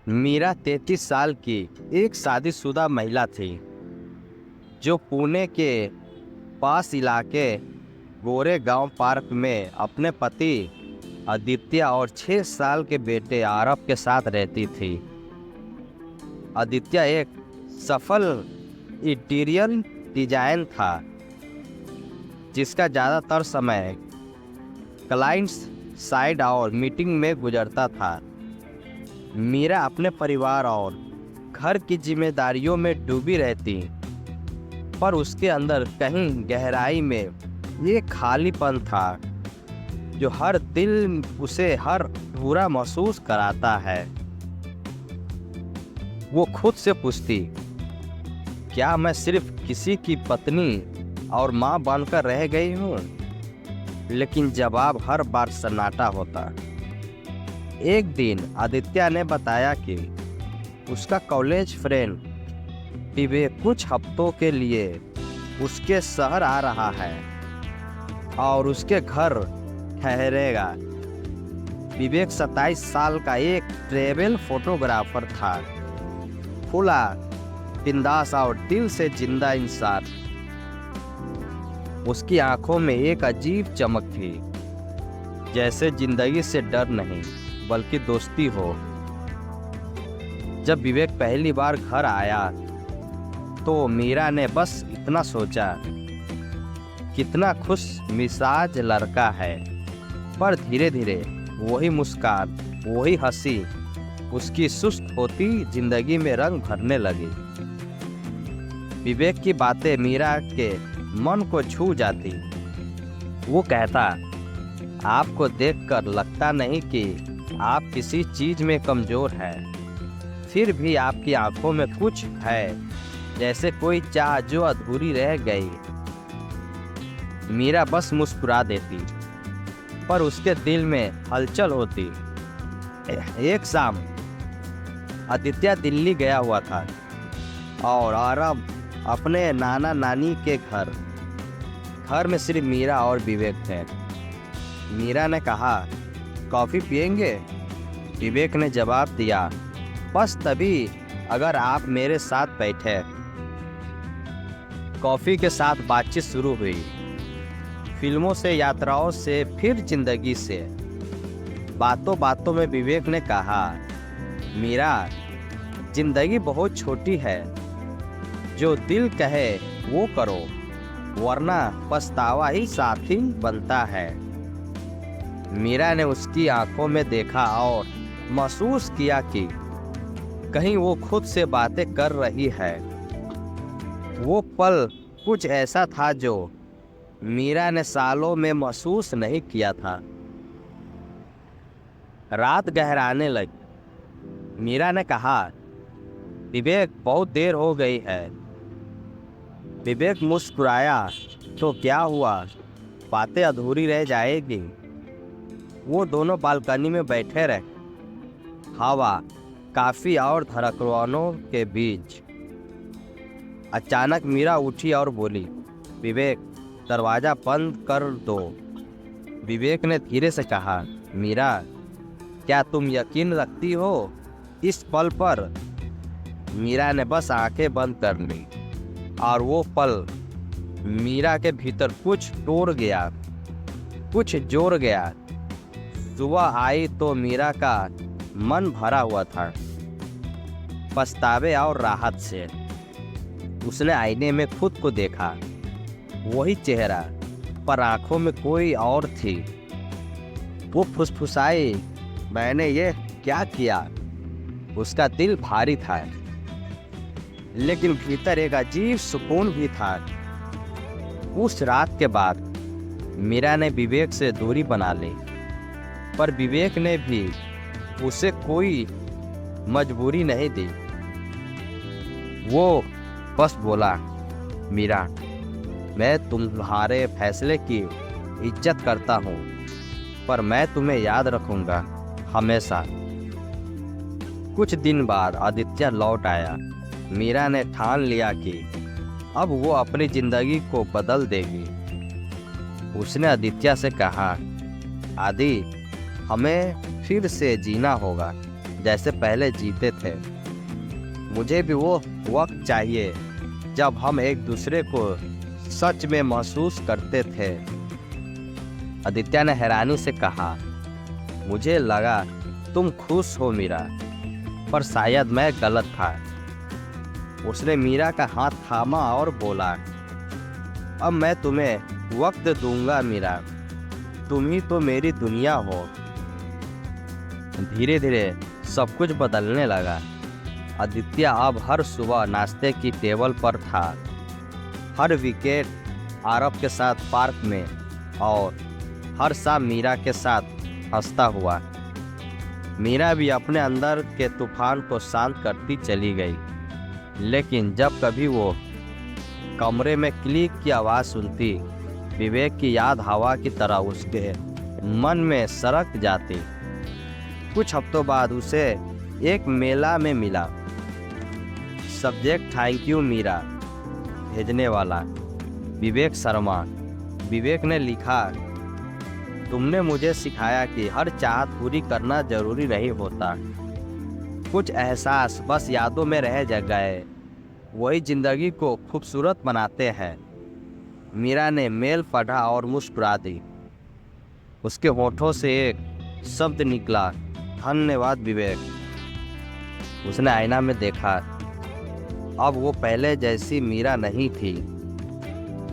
मीरा 33 साल की एक शादीशुदा महिला थी जो पुणे के पास इलाके गोरेगांव पार्क में अपने पति आदित्य और 6 साल के बेटे आरव के साथ रहती थी। आदित्य एक सफल इंटीरियर डिजाइन था जिसका ज़्यादातर समय क्लाइंट्स साइड और मीटिंग में गुजरता था। मीरा अपने परिवार और घर की जिम्मेदारियों में डूबी रहती, पर उसके अंदर कहीं गहराई में ये खालीपन था जो हर दिल उसे हर बुरा महसूस कराता है। वो खुद से पूछती, क्या मैं सिर्फ किसी की पत्नी और माँ बनकर रह गई हूँ? लेकिन जवाब हर बार सन्नाटा होता। एक दिन आदित्य ने बताया कि उसका कॉलेज फ्रेंड विवेक कुछ हफ्तों के लिए उसके शहर आ रहा है और उसके घर ठहरेगा। विवेक 27 साल का एक ट्रैवल फोटोग्राफर था, खुला, बिंदास और दिल से जिंदा इंसान। उसकी आंखों में एक अजीब चमक थी, जैसे जिंदगी से डर नहीं बल्कि दोस्ती हो। जब विवेक पहली बार घर आया तो मीरा ने बस इतना सोचा, कितना खुश मिजाज लड़का है। पर धीरे धीरे वही मुस्कान, वही हंसी उसकी सुस्त होती जिंदगी में रंग भरने लगी। विवेक की बातें मीरा के मन को छू जाती। वो कहता, आपको देखकर लगता नहीं कि आप किसी चीज में कमजोर है, फिर भी आपकी आंखों में कुछ है, जैसे कोई चाह जो अधूरी रह गई। मीरा बस मुस्कुरा देती, पर उसके दिल में हलचल होती। एक शाम आदित्य दिल्ली गया हुआ था और आरव अपने नाना नानी के घर में सिर्फ मीरा और विवेक थे। मीरा ने कहा, कॉफ़ी पियेंगे? विवेक ने जवाब दिया, बस तभी अगर आप मेरे साथ बैठे। कॉफ़ी के साथ बातचीत शुरू हुई, फिल्मों से, यात्राओं से, फिर जिंदगी से। बातों बातों में विवेक ने कहा, मीरा, जिंदगी बहुत छोटी है, जो दिल कहे वो करो, वरना पछतावा ही साथी बनता है। मीरा ने उसकी आंखों में देखा और महसूस किया कि कहीं वो खुद से बातें कर रही है। वो पल कुछ ऐसा था जो मीरा ने सालों में महसूस नहीं किया था। रात गहराने लगी। मीरा ने कहा, विवेक, बहुत देर हो गई है। विवेक मुस्कुराया, तो क्या हुआ, बातें अधूरी रह जाएगी। वो दोनों बालकनी में बैठे रहे, हवा, काफी और धड़कनों के बीच। अचानक मीरा उठी और बोली, विवेक, दरवाजा बंद कर दो। विवेक ने धीरे से कहा, मीरा, क्या तुम यकीन रखती हो इस पल पर? मीरा ने बस आंखें बंद कर ली और वो पल मीरा के भीतर कुछ तोड़ गया, कुछ जोड़ गया। सुबह आई तो मीरा का मन भरा हुआ था, पछतावे और राहत से। उसने आईने में खुद को देखा, वही चेहरा, पर आंखों में कोई और थी। वो फुसफुसाई, मैंने ये क्या किया? उसका दिल भारी था, लेकिन भीतर एक अजीब सुकून भी था। उस रात के बाद मीरा ने विवेक से दूरी बना ली, पर विवेक ने भी उसे कोई मजबूरी नहीं दी। वो बस बोला, मीरा, मैं तुम्हारे फैसले की इज्जत करता हूँ, पर मैं तुम्हें याद रखूँगा हमेशा। कुछ दिन बाद आदित्य लौट आया। मीरा ने ठान लिया कि अब वो अपनी जिंदगी को बदल देगी। उसने आदित्य से कहा, आदि, हमें फिर से जीना होगा जैसे पहले जीते थे। मुझे भी वो वक्त चाहिए जब हम एक दूसरे को सच में महसूस करते थे। आदित्य ने हैरानी से कहा, मुझे लगा तुम खुश हो मीरा, पर शायद मैं गलत था। उसने मीरा का हाथ थामा और बोला, अब मैं तुम्हें वक्त दूंगा मीरा, तुम ही तो मेरी दुनिया हो। धीरे धीरे सब कुछ बदलने लगा। आदित्य अब हर सुबह नाश्ते की टेबल पर था, हर वीकेंड आरव के साथ पार्क में, और हर शाम मीरा के साथ हंसता हुआ। मीरा भी अपने अंदर के तूफान को शांत करती चली गई। लेकिन जब कभी वो कमरे में क्लिक की आवाज़ सुनती, विवेक की याद हवा की तरह उसके मन में सरक जाती। कुछ हफ्तों बाद उसे एक मेला में मिला। सब्जेक्ट थैंक यू मीरा, भेजने वाला विवेक शर्मा। विवेक ने लिखा, तुमने मुझे सिखाया कि हर चाहत पूरी करना जरूरी नहीं होता। कुछ एहसास बस यादों में रह गए, वही जिंदगी को खूबसूरत बनाते हैं। मीरा ने मेल पढ़ा और मुस्कुरा दी। उसके होठों से एक शब्द निकला, धन्यवाद विवेक। उसने आईना में देखा, अब वो पहले जैसी मीरा नहीं थी।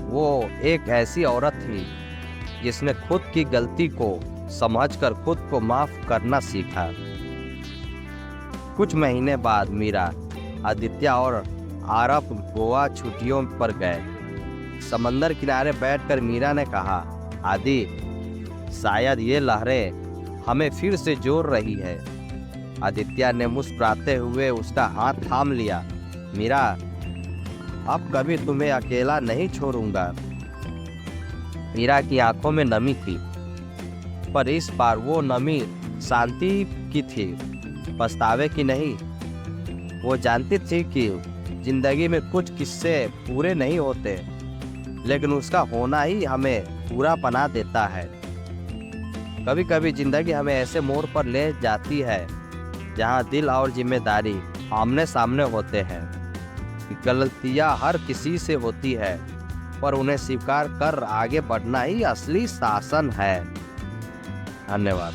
वो एक ऐसी औरत थी जिसने खुद की गलती को समझकर खुद को माफ करना सीखा। कुछ महीने बाद मीरा, आदित्य और आरव गोवा छुट्टियों पर गए। समंदर किनारे बैठकर मीरा ने कहा, आदि, शायद ये लहरें हमें फिर से जोड़ रही है। आदित्य ने मुस्कुराते हुए उसका हाथ थाम लिया। मीरा, अब कभी तुम्हें अकेला नहीं छोड़ूंगा। मीरा की आंखों में नमी थी, पर इस बार वो नमी शांति की थी, पछतावे की नहीं। वो जानती थी कि जिंदगी में कुछ किस्से पूरे नहीं होते, लेकिन उसका होना ही हमें पूरा बना देता है। कभी कभी जिंदगी हमें ऐसे मोड़ पर ले जाती है जहां दिल और जिम्मेदारी आमने सामने होते हैं। गलतियां हर किसी से होती है, पर उन्हें स्वीकार कर आगे बढ़ना ही असली शासन है। धन्यवाद।